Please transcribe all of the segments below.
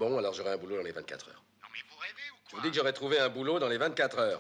Bon, alors j'aurai un boulot dans les 24 heures. Non mais vous rêvez ou Je quoi? vous dis que j'aurai trouvé un boulot dans les 24 heures.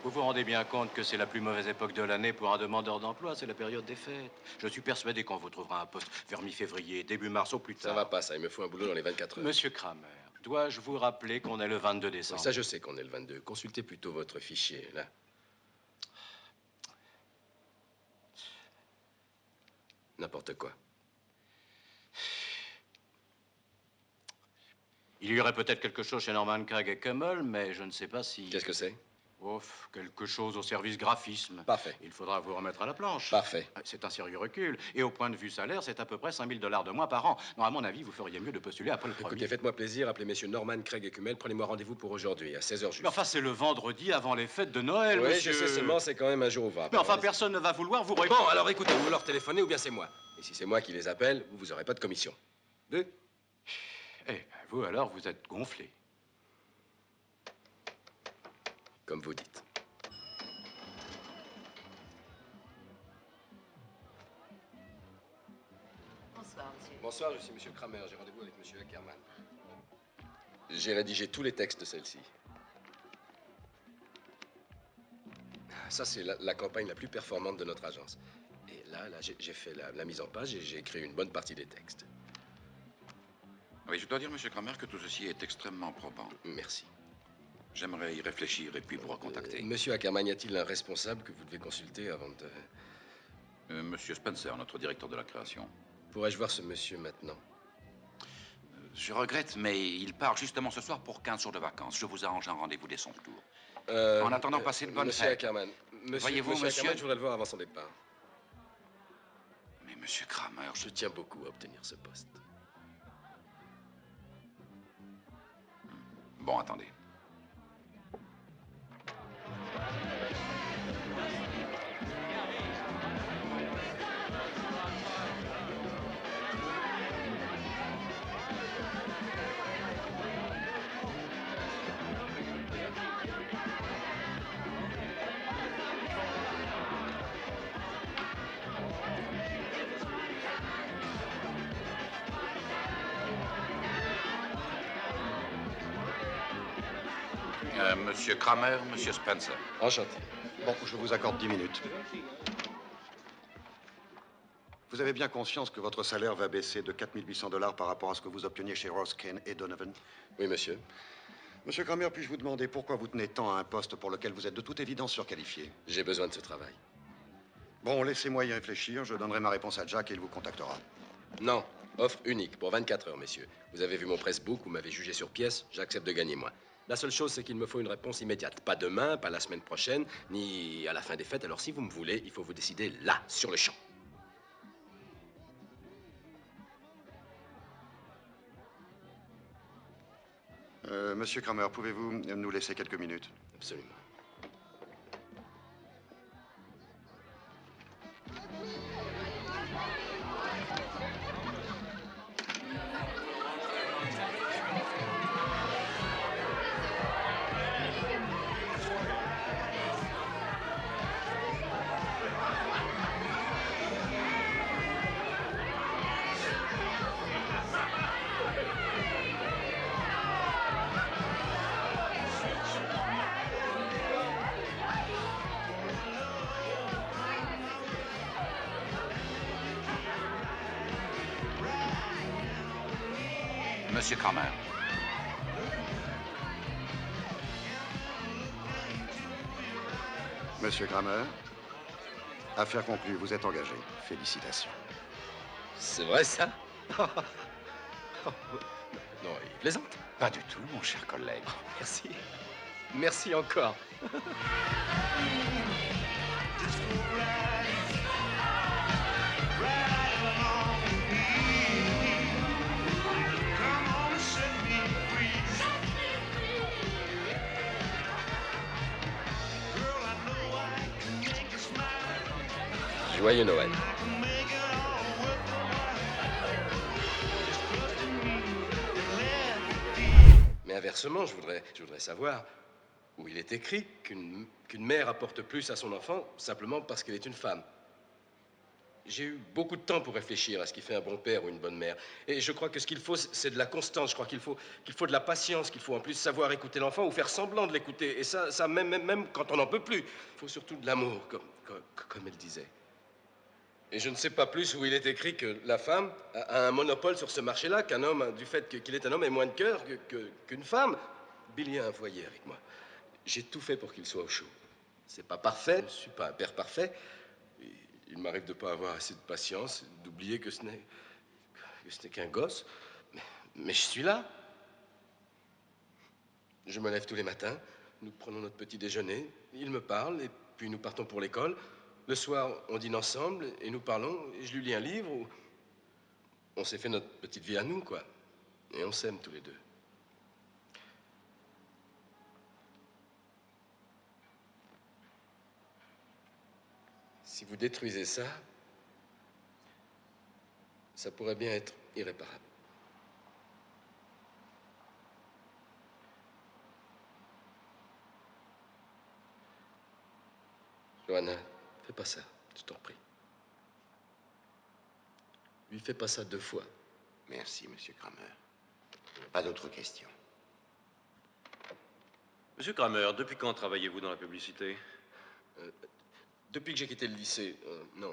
Vous vous rendez bien compte que c'est la plus mauvaise époque de l'année pour un demandeur d'emploi, c'est la période des fêtes. Je suis persuadé qu'on vous trouvera un poste vers mi-février, début mars au plus tard. Ça va pas, ça. Il me faut un boulot dans les 24 heures. Monsieur Kramer, dois-je vous rappeler qu'on est le 22 Oui, décembre? ça, je sais qu'on est le 22. Consultez plutôt votre fichier, là. N'importe quoi. Il y aurait peut-être quelque chose chez Norman Craig et Kummel, mais je ne sais pas si... Qu'est-ce que c'est? Ouf, quelque chose au service graphisme. Parfait. Il faudra vous remettre à la planche. Parfait. C'est un sérieux recul. Et au point de vue salaire, c'est à peu près 5 000 $ de moins par an. Non, à mon avis, vous feriez mieux de postuler après le premier. Écoutez, faites-moi plaisir, appelez messieurs Norman, Craig et Kummel. Prenez-moi rendez-vous pour aujourd'hui, à 16h juste. Mais enfin, c'est le vendredi avant les fêtes de Noël, oui, monsieur. je sais seulement, c'est quand même un jour ouvrable. Mais enfin, personne ne va vouloir vous Bon, répondre. alors écoutez, vous leur téléphonez ou bien c'est moi. Et si c'est moi qui les appelle, vous n'aurez pas de commission. Deux. Eh, vous alors, vous êtes gonflé. Comme vous dites. Bonsoir, monsieur. Bonsoir, je suis monsieur Kramer. J'ai rendez-vous avec monsieur Ackerman. J'ai rédigé tous les textes de celle-ci. Ça, c'est la campagne la plus performante de notre agence. Et là j'ai fait la mise en page et j'ai écrit une bonne partie des textes. Oui, je dois dire, monsieur Kramer, que tout ceci est extrêmement probant. Merci. J'aimerais y réfléchir et puis vous recontacter. Monsieur Ackerman, y a-t-il un responsable que vous devez consulter avant de... Monsieur Spencer, notre directeur de la création. Pourrais-je voir ce monsieur maintenant? Je regrette, mais il part justement ce soir pour 15 jours de vacances. Je vous arrange un rendez-vous dès son retour. En attendant, passez de bonnes Monsieur fêtes. Ackerman, Voyez-vous, monsieur... Ackerman, je voudrais le voir avant son départ. Mais monsieur Kramer, Je tiens beaucoup à obtenir ce poste. Bon, attendez. Monsieur Kramer, monsieur Spencer. Enchanté. Bon, je vous accorde 10 minutes. Vous avez bien conscience que votre salaire va baisser de 4 800 $ par rapport à ce que vous obteniez chez Ross, Kane et Donovan? Oui, monsieur. Monsieur Kramer, puis-je vous demander pourquoi vous tenez tant à un poste pour lequel vous êtes de toute évidence surqualifié? J'ai besoin de ce travail. Bon, laissez-moi y réfléchir. Je donnerai ma réponse à Jack et il vous contactera. Non, offre unique pour 24 heures, messieurs. Vous avez vu mon pressbook, vous m'avez jugé sur pièce, j'accepte de gagner moi. La seule chose, c'est qu'il me faut une réponse immédiate. Pas demain, pas la semaine prochaine, ni à la fin des fêtes. Alors si vous me voulez, il faut vous décider là, sur le champ. Monsieur Kramer, pouvez-vous nous laisser quelques minutes? Absolument. Monsieur Kramer. Monsieur Kramer, affaire conclue, vous êtes engagé. Félicitations. C'est vrai, ça? Non, il plaisante. Pas du tout, mon cher collègue. Merci. Merci encore. Joyeux Noël. Mais inversement, je voudrais savoir où il est écrit qu'une mère apporte plus à son enfant simplement parce qu'elle est une femme. J'ai eu beaucoup de temps pour réfléchir à ce qui fait un bon père ou une bonne mère. Et je crois que ce qu'il faut, c'est de la constance. Je crois qu'il faut de la patience, qu'il faut en plus savoir écouter l'enfant ou faire semblant de l'écouter. Et ça même quand on n'en peut plus. Il faut surtout de l'amour, comme elle disait. Et je ne sais pas plus où il est écrit que la femme a un monopole sur ce marché-là, qu'un homme, du fait qu'il est un homme, ait moins de cœur qu'une femme. Billy a un foyer avec moi. J'ai tout fait pour qu'il soit au chaud. C'est pas parfait, je ne suis pas un père parfait. Il m'arrive de ne pas avoir assez de patience, d'oublier que ce n'est qu'un gosse. Mais je suis là. Je me lève tous les matins, nous prenons notre petit déjeuner, il me parle, et puis nous partons pour l'école. Le soir, on dîne ensemble, et nous parlons, et je lui lis un livre où on s'est fait notre petite vie à nous, quoi. Et on s'aime tous les deux. Si vous détruisez ça, ça pourrait bien être irréparable. Johanna, fais pas ça, je t'en prie. Lui fais pas ça 2 fois. Merci, Monsieur Kramer. Pas d'autres questions. Monsieur Kramer, depuis quand travaillez-vous dans la publicité? Depuis que j'ai quitté le lycée, non,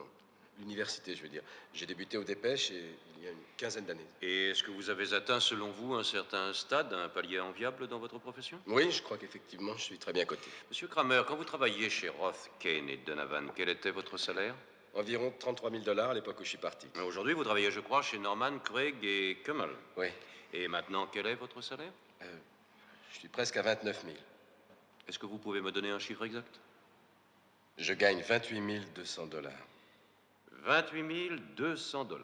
l'université, je veux dire. J'ai débuté aux dépêches il y a une quinzaine d'années. Et est-ce que vous avez atteint, selon vous, un certain stade, un palier enviable dans votre profession? Oui, je crois qu'effectivement, je suis très bien coté. Monsieur Kramer, quand vous travailliez chez Roth, Kane et Donovan, quel était votre salaire? Environ 33 000 $ à l'époque où je suis parti. Aujourd'hui, vous travaillez, je crois, chez Norman, Craig et Kummel. Oui. Et maintenant, quel est votre salaire? Je suis presque à 29 000. Est-ce que vous pouvez me donner un chiffre exact? Je gagne 28 200 $. 28 200 $.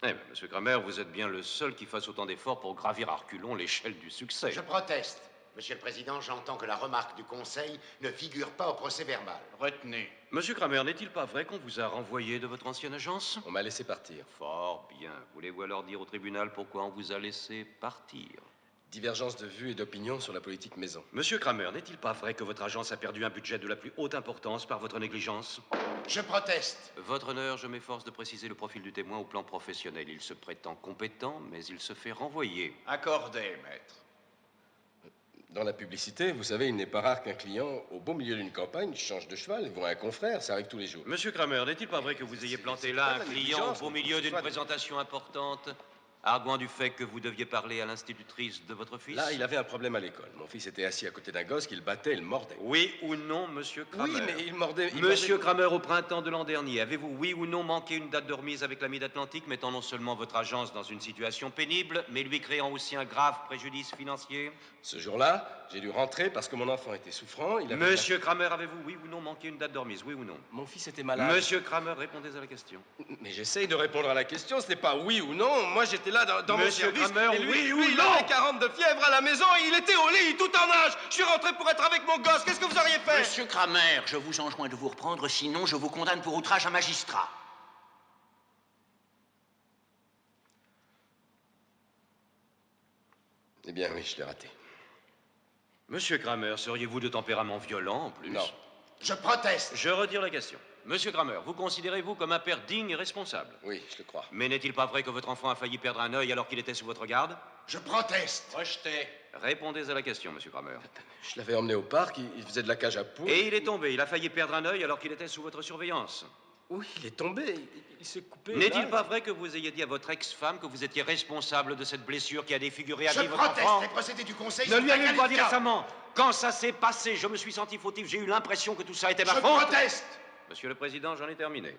Eh bien, monsieur Kramer, vous êtes bien le seul qui fasse autant d'efforts pour gravir à reculons l'échelle du succès. Je proteste. Monsieur le Président, j'entends que la remarque du Conseil ne figure pas au procès-verbal. Retenez. Monsieur Kramer, n'est-il pas vrai qu'on vous a renvoyé de votre ancienne agence? On m'a laissé partir. Fort bien. Voulez-vous alors dire au tribunal pourquoi on vous a laissé partir? Divergence de vues et d'opinion sur la politique maison. Monsieur Kramer, n'est-il pas vrai que votre agence a perdu un budget de la plus haute importance par votre négligence? Je proteste. Votre honneur, je m'efforce de préciser le profil du témoin au plan professionnel. Il se prétend compétent, mais il se fait renvoyer. Accordé, maître. Dans la publicité, vous savez, il n'est pas rare qu'un client, au beau milieu d'une campagne, change de cheval, voit un confrère, ça arrive tous les jours. Monsieur Kramer, n'est-il pas vrai que vous ayez planté là un client au beau milieu d'une présentation importante, arguant du fait que vous deviez parler à l'institutrice de votre fils? Là, il avait un problème à l'école. Mon fils était assis à côté d'un gosse qu'il battait et le mordait. Oui ou non, monsieur Kramer? Oui, mais il mordait... Monsieur Kramer, au printemps de l'an dernier, avez-vous, oui ou non, manqué une date de remise avec la Mid-Atlantique, mettant non seulement votre agence dans une situation pénible, mais lui créant aussi un grave préjudice financier? Ce jour-là, j'ai dû rentrer parce que mon enfant était souffrant. Monsieur Kramer, avez-vous, oui ou non, manqué une date de remise, oui ou non? Mon fils était malade. Monsieur Kramer, répondez à la question. Mais j'essaye de répondre à la question, ce n'est pas oui ou non. Moi, j'étais là dans mon service. Monsieur Kramer, et lui, oui ou il non? avait 40 de fièvre à la maison et il était au lit, tout en âge. Je suis rentré pour être avec mon gosse. Qu'est-ce que vous auriez fait? Monsieur Kramer, je vous enjoins de vous reprendre, sinon je vous condamne pour outrage à magistrat. Eh bien, oui, je l'ai raté. Monsieur Kramer, seriez-vous de tempérament violent en plus? Non. Je proteste. Je retire la question. Monsieur Kramer, vous considérez-vous comme un père digne et responsable? Oui, je le crois. Mais n'est-il pas vrai que votre enfant a failli perdre un œil alors qu'il était sous votre garde? Je proteste. Rejeté. Répondez à la question, monsieur Kramer. Je l'avais emmené au parc, il faisait de la cage à poules. Et il est tombé, il a failli perdre un œil alors qu'il était sous votre surveillance. Oui, il est tombé, il s'est coupé. N'est-il pas vrai que vous ayez dit à votre ex-femme que vous étiez responsable de cette blessure qui a défiguré à Je vie votre proteste. enfant? Les procédés du Conseil Ne sont lui avez pas dit inqualifiables. récemment. Quand ça s'est passé, je me suis senti fautif. J'ai eu l'impression que tout ça était ma Je faute. proteste. Monsieur le Président, j'en ai terminé.